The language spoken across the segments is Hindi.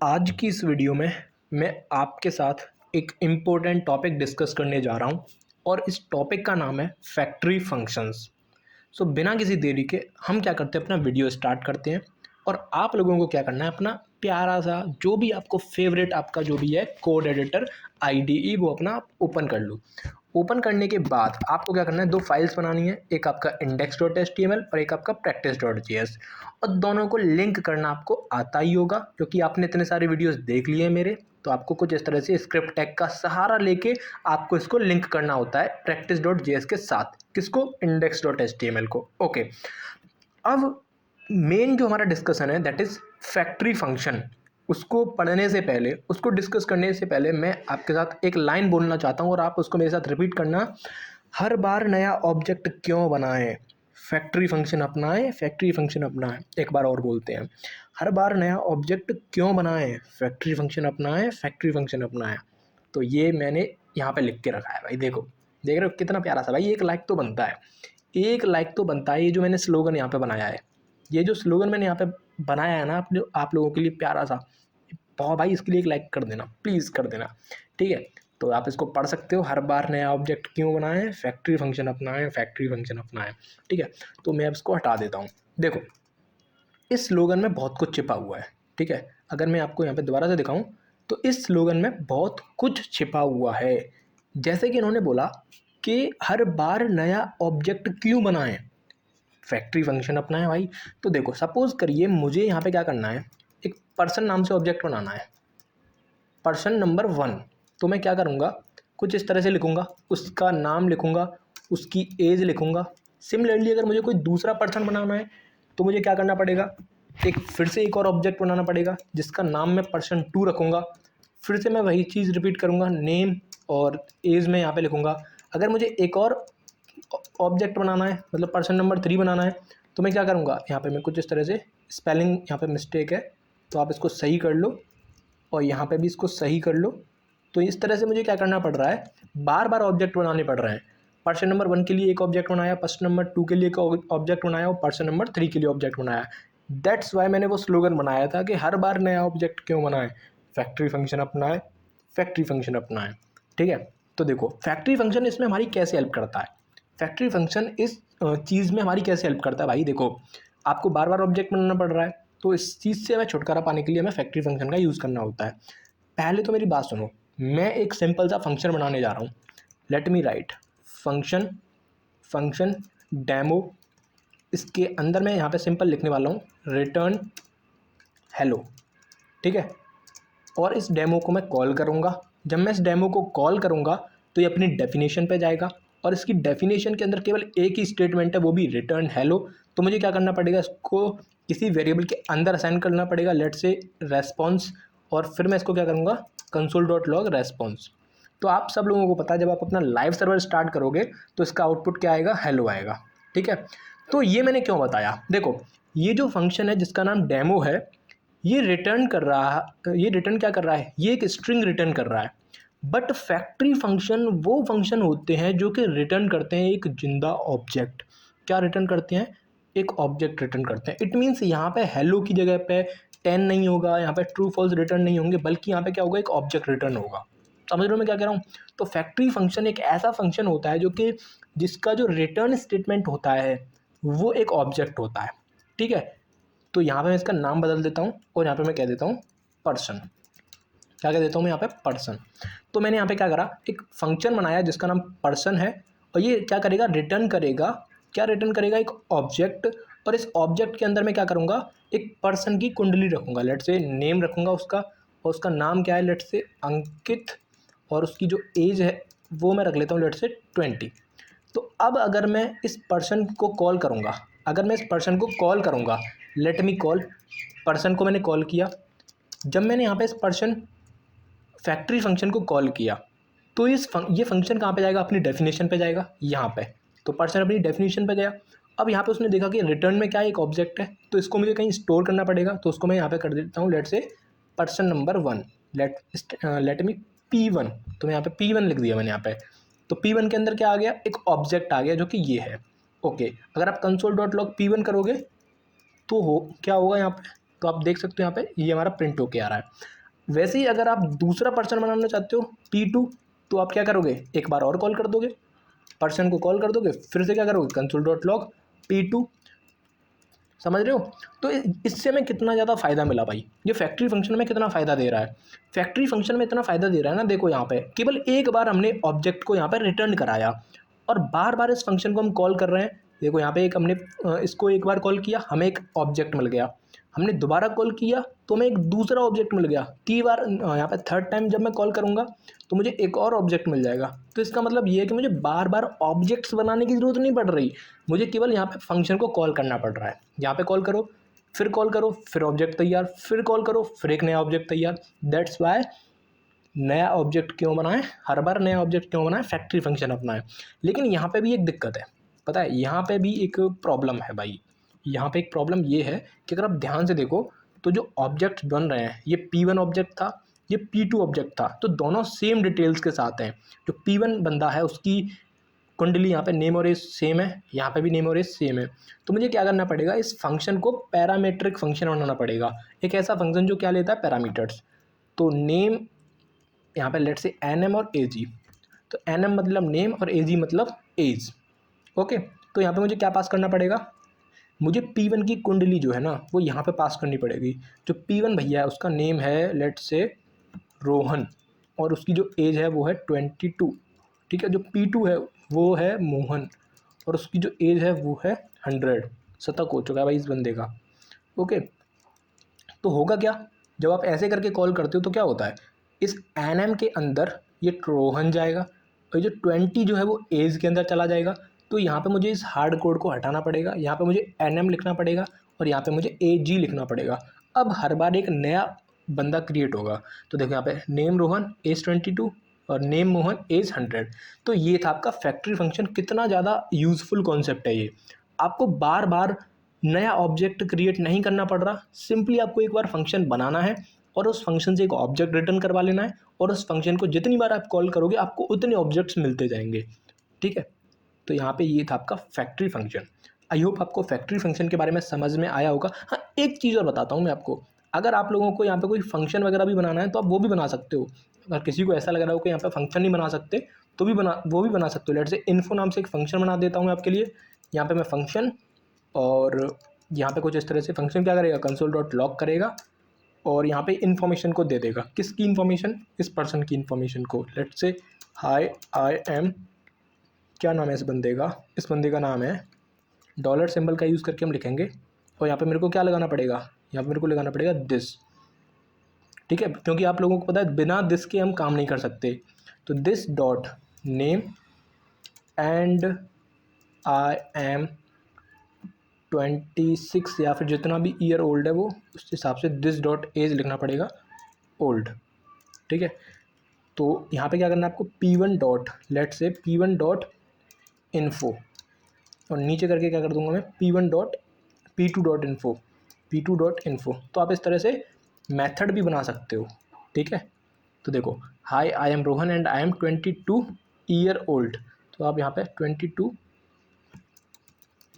आज की इस वीडियो में मैं आपके साथ एक इम्पोर्टेंट टॉपिक डिस्कस करने जा रहा हूं और इस टॉपिक का नाम है फैक्ट्री फंक्शंस। सो बिना किसी देरी के हम क्या करते हैं, अपना वीडियो स्टार्ट करते हैं। और आप लोगों को क्या करना है, अपना प्यारा सा जो भी आपको फेवरेट आपका जो भी है कोड एडिटर आईडीई वो अपना आप ओपन कर लो। ओपन करने के बाद आपको क्या करना है, दो फाइल्स बनानी है, एक आपका index.html और एक आपका practice.js। और दोनों को लिंक करना आपको आता ही होगा क्योंकि आपने इतने सारे वीडियोस देख लिए हैं मेरे। तो आपको कुछ इस तरह से स्क्रिप्ट टैग का सहारा लेके आपको इसको लिंक करना होता है practice.js के साथ। किसको? index.html को। ओके, अब मेन जो हमारा डिस्कशन है दैट इज फैक्ट्री फंक्शन। उसको पढ़ने से पहले, उसको डिस्कस करने से पहले मैं आपके साथ एक लाइन बोलना चाहता हूँ और आप उसको मेरे साथ रिपीट करना। हर बार नया ऑब्जेक्ट क्यों बनाएं? फैक्ट्री फंक्शन अपनाएं, फैक्ट्री फंक्शन अपनाएं। एक बार और बोलते हैं, हर बार नया ऑब्जेक्ट क्यों बनाएं? फैक्ट्री फंक्शन अपनाएं, फैक्ट्री फंक्शन अपनाएं। तो ये मैंने यहाँ पे लिख के रखा है भाई, देखो देख रहे हो कितना प्यारा सा। भाई एक लाइक तो बनता है, एक लाइक तो बनता है। ये जो मैंने स्लोगन यहाँ पे बनाया है, ये जो स्लोगन मैंने यहाँ पे बनाया है ना आप लोगों के लिए प्यारा सा, बहुत भाई इसके लिए एक लाइक कर देना, प्लीज़ कर देना। ठीक है, तो आप इसको पढ़ सकते हो। हर बार नया ऑब्जेक्ट क्यों बनाएं? फैक्ट्री फंक्शन अपनाएं, फैक्ट्री फंक्शन अपनाएं। ठीक है, तो मैं अब इसको हटा देता हूँ। देखो इस स्लोगन में बहुत कुछ छिपा हुआ है। ठीक है, अगर मैं आपको यहाँ पे दोबारा से दिखाऊं तो इस स्लोगन में बहुत कुछ छिपा हुआ है। जैसे कि इन्होंने बोला कि हर बार नया ऑब्जेक्ट क्यों बनाएं? फैक्ट्री फंक्शन अपना है भाई। तो देखो सपोज करिए मुझे यहाँ पे क्या करना है, एक पर्सन नाम से ऑब्जेक्ट बनाना है, पर्सन नंबर 1। तो मैं क्या करूँगा, कुछ इस तरह से लिखूँगा, उसका नाम लिखूँगा, उसकी एज लिखूँगा। सिमिलरली अगर मुझे कोई दूसरा पर्सन बनाना है तो मुझे क्या करना पड़ेगा, एक फिर से एक और ऑब्जेक्ट बनाना पड़ेगा जिसका नाम मैं पर्सन 2 रखूँगा। फिर से मैं वही चीज़ रिपीट करूँगा, नेम और एज में यहाँ पे लिखूँगा। अगर मुझे एक और ऑब्जेक्ट बनाना है, मतलब पर्सन नंबर 3 बनाना है, तो मैं क्या करूँगा, यहाँ पे मैं कुछ इस तरह से, स्पेलिंग यहाँ पे मिस्टेक है तो आप इसको सही कर लो और यहाँ पे भी इसको सही कर लो। तो इस तरह से मुझे क्या करना पड़ रहा है, बार बार ऑब्जेक्ट बनाने पड़ रहे हैं। पर्सन नंबर 1 के लिए एक ऑब्जेक्ट बनाया, पर्सन नंबर 2 के लिए एक ऑब्जेक्ट बनाया और पर्सन नंबर 3 के लिए ऑब्जेक्ट बनाया। दैट्स वाई मैंने वो स्लोगन बनाया था कि हर बार नया ऑब्जेक्ट क्यों बनाएं? फैक्ट्री फंक्शन अपनाएं, फैक्ट्री फंक्शन अपनाएं। ठीक है, तो देखो फैक्ट्री फंक्शन इसमें हमारी कैसे हेल्प करता है, फैक्ट्री फंक्शन इस चीज़ में हमारी कैसे हेल्प करता है भाई। देखो आपको बार बार ऑब्जेक्ट बनाना पड़ रहा है, तो इस चीज़ से हमें छुटकारा पाने के लिए हमें फैक्ट्री फंक्शन का यूज़ करना होता है। पहले तो मेरी बात सुनो, मैं एक सिंपल सा फंक्शन बनाने जा रहा हूँ। Let me right function, function demo. इसके अंदर मैं यहाँ पे सिंपल लिखने वाला हूँ रिटर्न हेलो। ठीक है, और इस डेमो को मैं कॉल करूँगा। जब मैं इस डेमो को कॉल करूँगा तो ये अपनी डेफिनेशन पे जाएगा और इसकी डेफिनेशन के अंदर केवल एक ही स्टेटमेंट है, वो भी रिटर्न हेलो। तो मुझे क्या करना पड़ेगा, इसको किसी वेरिएबल के अंदर असाइन करना पड़ेगा, लेट से रेस्पॉन्स। और फिर मैं इसको क्या करूँगा, console.log रेस्पॉन्स। तो आप सब लोगों को पता है जब आप अपना लाइव सर्वर स्टार्ट करोगे तो इसका आउटपुट क्या आएगा, हेलो आएगा। ठीक है, तो ये मैंने क्यों बताया, देखो ये जो फंक्शन है जिसका नाम डेमो है, ये रिटर्न कर रहा है, ये रिटर्न क्या कर रहा है, ये एक स्ट्रिंग रिटर्न कर रहा है। बट फैक्ट्री फंक्शन वो फंक्शन होते हैं जो कि रिटर्न करते हैं एक जिंदा ऑब्जेक्ट। क्या रिटर्न करते हैं, एक ऑब्जेक्ट रिटर्न करते हैं। इट मीन्स यहाँ पे हेलो की जगह पे 10 नहीं होगा, यहाँ पे ट्रू फॉल्स रिटर्न नहीं होंगे, बल्कि यहाँ पे क्या होगा, एक ऑब्जेक्ट रिटर्न होगा। समझ रहे हो मैं क्या कह रहा हूँ। तो फैक्ट्री फंक्शन एक ऐसा फंक्शन होता है जो कि जिसका जो रिटर्न स्टेटमेंट होता है वो एक ऑब्जेक्ट होता है। ठीक है, तो यहाँ पे मैं इसका नाम बदल देता हूँ और यहाँ पे मैं कह देता हूँ पर्सन। क्या कह देता हूँ मैं यहाँ पे, पर्सन। तो मैंने यहाँ पे क्या करा, एक फंक्शन बनाया जिसका नाम पर्सन है और ये क्या करेगा, रिटर्न करेगा, क्या रिटर्न करेगा, एक ऑब्जेक्ट। और इस ऑब्जेक्ट के अंदर मैं क्या करूँगा, एक पर्सन की कुंडली रखूँगा, लेट से नेम रखूँगा उसका, और उसका नाम क्या है, लेट से अंकित। और उसकी जो एज है वो मैं रख लेता हूँ लेट से 20। तो अब अगर मैं इस पर्सन को कॉल करूँगा, अगर मैं इस पर्सन को कॉल करूँगा, लेट मी कॉल, पर्सन को मैंने कॉल किया। जब मैंने यहाँ पे इस पर्सन फैक्ट्री फंक्शन को कॉल किया तो ये फंक्शन कहाँ पे जाएगा, अपनी डेफिनेशन पे जाएगा यहाँ पे। तो पर्सन अपनी डेफिनेशन पे गया। अब यहाँ पे उसने देखा कि रिटर्न में क्या है, एक ऑब्जेक्ट है, तो इसको मुझे कहीं स्टोर करना पड़ेगा। तो उसको मैं यहाँ पे कर देता हूँ लेट से person number 1, let me P1। तो मैं यहाँ पे P1 लिख दिया मैंने यहाँ पे। तो P1 के अंदर क्या आ गया, एक ऑब्जेक्ट आ गया जो कि ये है। ओके, अगर आप console.log P1 करोगे तो क्या होगा यहाँ पे, तो आप देख सकते हो यहाँ पे ये हमारा प्रिंट होके आ रहा है। वैसे ही अगर आप दूसरा पर्सन बनाना चाहते हो P2, तो आप क्या करोगे, एक बार और कॉल कर दोगे, पर्सन को कॉल कर दोगे, फिर से क्या करोगे, console.log P2। समझ रहे हो? तो इससे हमें कितना ज़्यादा फ़ायदा मिला भाई, ये फैक्ट्री फंक्शन में कितना फ़ायदा दे रहा है। फैक्ट्री फंक्शन में इतना फ़ायदा दे रहा है ना, देखो यहाँ पे केवल एक बार हमने ऑब्जेक्ट को यहाँ पे रिटर्न कराया और बार बार इस फंक्शन को हम कॉल कर रहे हैं। देखो यहाँ पे एक हमने इसको एक बार कॉल किया, हमें एक ऑब्जेक्ट मिल गया, हमने दोबारा कॉल किया तो हमें एक दूसरा ऑब्जेक्ट मिल गया, 3 बार यहाँ पे थर्ड टाइम जब मैं कॉल करूँगा तो मुझे एक और ऑब्जेक्ट मिल जाएगा। तो इसका मतलब ये है कि मुझे बार बार ऑब्जेक्ट्स बनाने की ज़रूरत नहीं पड़ रही, मुझे केवल यहाँ पे फंक्शन को कॉल करना पड़ रहा है। यहाँ पे कॉल करो, फिर ऑब्जेक्ट तैयार, फिर कॉल करो, फिर एक नया ऑब्जेक्ट तैयार। दैट्स वाई नया ऑब्जेक्ट क्यों बनाएं, हर बार नया ऑब्जेक्ट क्यों बनाएं, फैक्ट्री फंक्शन अपनाएं। लेकिन यहाँ पे भी एक दिक्कत है, पता है, यहाँ पे भी एक प्रॉब्लम है भाई। यहाँ पे एक प्रॉब्लम ये है कि अगर आप ध्यान से देखो तो जो ऑब्जेक्ट बन रहे हैं, ये P1 ऑब्जेक्ट था, ये P2 ऑब्जेक्ट था, तो दोनों सेम डिटेल्स के साथ हैं। जो P1 बंदा है उसकी कुंडली यहाँ पे नेम और एज सेम है, यहाँ पे भी नेम और एज सेम है। तो मुझे क्या करना पड़ेगा, इस फंक्शन को पैरामीट्रिक फंक्शन बनाना पड़ेगा, एक ऐसा फंक्शन जो क्या लेता है, पैरामीटर्स। तो नेम यहाँ पे लेट से NM और AG, तो NM मतलब नेम और AG मतलब एज। ओके, तो यहाँ पे मुझे क्या पास करना पड़ेगा, मुझे P1 की कुंडली जो है ना वो यहाँ पे पास करनी पड़ेगी। जो P1 भैया है उसका नेम है लेट से रोहन और उसकी जो एज है वो है 22। ठीक है, जो P2 है वो है मोहन और उसकी जो एज है वो है 100। शतक हो चुका है भाई इस बंदे का। ओके, तो होगा क्या, जब आप ऐसे करके कॉल करते हो तो क्या होता है, इस NM के अंदर ये रोहन जाएगा और जो 20 जो है वो एज के अंदर चला जाएगा। तो यहाँ पे मुझे इस हार्ड कोड को हटाना पड़ेगा, यहाँ पे मुझे NM लिखना पड़ेगा और यहाँ पे मुझे AG लिखना पड़ेगा। अब हर बार एक नया बंदा क्रिएट होगा। तो देखो यहाँ पे नेम रोहन एज 22 और नेम मोहन एज 100। तो ये था आपका फैक्ट्री फंक्शन। कितना ज़्यादा यूज़फुल कॉन्सेप्ट है ये, आपको बार बार नया ऑब्जेक्ट क्रिएट नहीं करना पड़ रहा, सिंपली आपको एक बार फंक्शन बनाना है और उस फंक्शन से एक ऑब्जेक्ट रिटर्न करवा लेना है और उस फंक्शन को जितनी बार आप कॉल करोगे आपको उतने ऑब्जेक्ट्स मिलते जाएंगे। ठीक है, तो यहाँ पे ये था आपका फैक्ट्री फंक्शन। आई होप आपको फैक्ट्री फंक्शन के बारे में समझ में आया होगा। हाँ, एक चीज़ और बताता हूँ मैं आपको, अगर आप लोगों को यहाँ पे कोई फंक्शन वगैरह भी बनाना है तो आप वो भी बना सकते हो। अगर किसी को ऐसा लग रहा हो कि यहाँ पे फंक्शन नहीं बना सकते तो वो भी बना सकते हो। लेट से इन्फो नाम से एक फंक्शन बना देता हूँ मैं आपके लिए। यहाँ पे मैं फंक्शन और यहाँ पे कुछ इस तरह से फंक्शन क्या करेगा, console.log करेगा और यहाँ पे इन्फॉर्मेशन को दे देगा। किसकी इन्फॉर्मेशन, इस पर्सन की इन्फॉर्मेशन को। Let's say high I am, क्या नाम है इस बंदे का, इस बंदे का नाम है, डॉलर सिंबल का यूज़ करके हम लिखेंगे और यहाँ पे मेरे को क्या लगाना पड़ेगा, यहाँ पे मेरे को लगाना पड़ेगा दिस। ठीक है, क्योंकि आप लोगों को पता है बिना दिस के हम काम नहीं कर सकते। तो this dot name and I am 26 या फिर जितना भी ईयर ओल्ड है वो उस हिसाब से दिस डॉट एज लिखना पड़ेगा ओल्ड। ठीक है, तो यहाँ पे क्या करना है आपको, P1 डॉट लेट से P1 डॉट इन्फो और नीचे करके क्या कर दूंगा मैं, P1 dot P2 dot info, P2 dot info. तो आप इस तरह से मेथड भी बना सकते हो। ठीक है, तो देखो high I am Rohan and I am 22 year old, तो आप यहाँ पे 22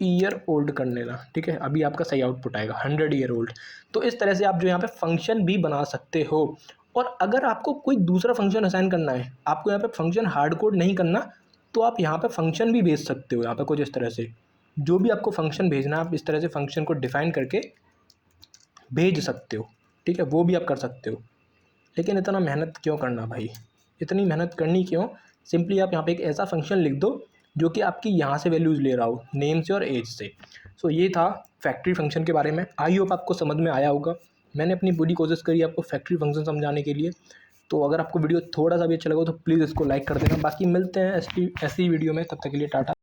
ईयर ओल्ड कर लेना। ठीक है, अभी आपका सही आउटपुट आएगा 100 ईयर ओल्ड। तो इस तरह से आप जो यहाँ पे फंक्शन भी बना सकते हो। और अगर आपको कोई दूसरा फंक्शन असाइन करना है, आपको यहाँ पे फंक्शन हार्ड कोड नहीं करना, तो आप यहाँ पे फंक्शन भी भेज सकते हो। यहाँ पे कुछ इस तरह से जो भी आपको फंक्शन भेजना है आप इस तरह से फंक्शन को डिफाइन करके भेज सकते हो। ठीक है, वो भी आप कर सकते हो। लेकिन इतना मेहनत क्यों करना भाई, इतनी मेहनत करनी क्यों, सिंपली आप यहाँ पे एक ऐसा फंक्शन लिख दो जो कि आपकी यहाँ से वैल्यूज़ ले रहा हो, नेम से और एज से। सो ये था फैक्ट्री फंक्शन के बारे में। आई होप आपको समझ में आया होगा। मैंने अपनी पूरी कोशिश करी आपको फैक्ट्री फंक्शन समझाने के लिए। तो अगर आपको वीडियो थोड़ा सा भी अच्छा लगा तो प्लीज़ इसको लाइक कर देना। बाकी मिलते हैं ऐसी वीडियो में, तब तक के लिए टाटा।